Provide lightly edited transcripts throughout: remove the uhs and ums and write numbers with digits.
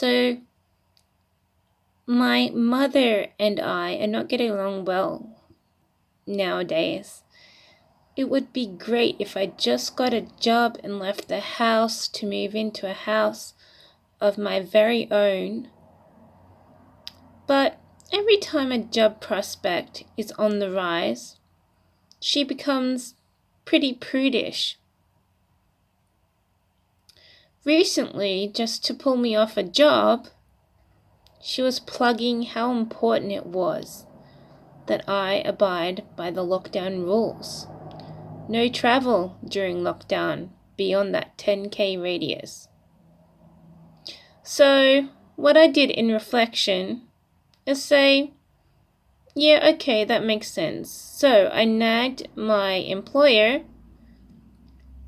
So my mother and I are not getting along well nowadays. It would be great if I just got a job and left the house to move into a house of my very own. But every time a job prospect is on the rise, she becomes pretty prudish. Recently, just to pull me off a job, she was plugging how important it was that I abide by the lockdown rules. No travel during lockdown beyond that 10k radius. So, what I did in reflection is say, yeah, okay, that makes sense. So, I nagged my employer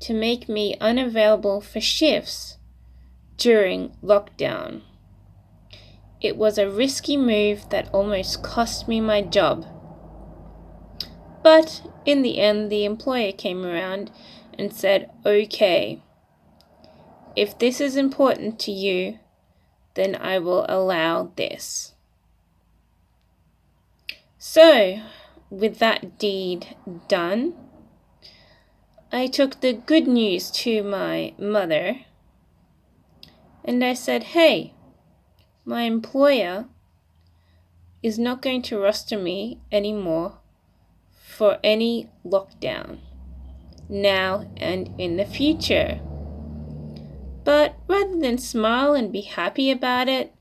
to make me unavailable for shifts during lockdown. It was a risky move that almost cost me my job. But in the end, the employer came around and said, okay, if this is important to you, then I will allow this. So, with that deed done, I took the good news to my mother and I said, hey, my employer is not going to roster me anymore for any lockdown, now and in the future. But rather than smile and be happy about it,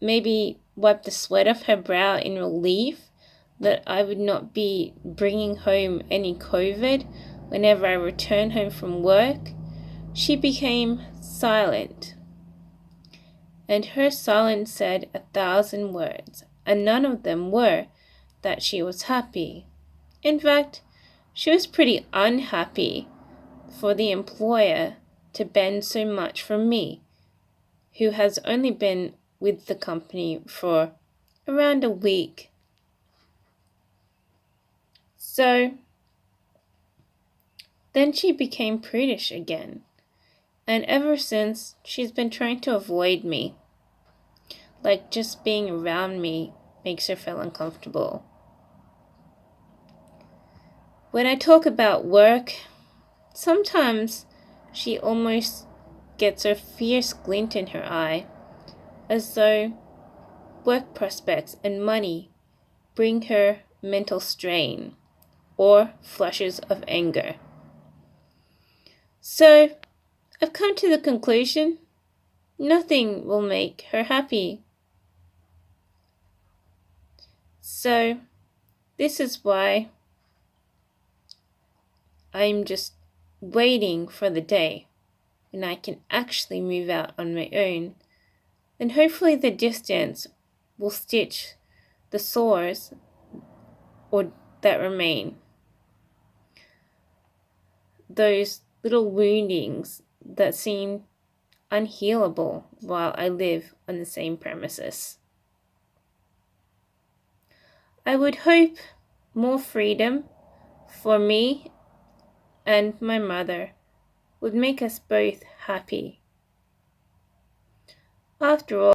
maybe wipe the sweat off her brow in relief that I would not be bringing home any COVID whenever I return home from work, she became silent. And her silence said 1,000 words, and none of them were that she was happy. In fact, she was pretty unhappy for the employer to bend so much from me, who has only been with the company for around a week. So then she became prudish again, and ever since she's been trying to avoid me. Like just being around me makes her feel uncomfortable. When I talk about work, sometimes she almost gets a fierce glint in her eye, as though work prospects and money bring her mental strain or flushes of anger. So, I've come to the conclusion, nothing will make her happy. So, this is why I'm just waiting for the day when I can actually move out on my own. And hopefully the distance will stitch the sores or that remain. Those little woundings that seem unhealable while I live on the same premises. I would hope more freedom for me and my mother would make us both happy. After all,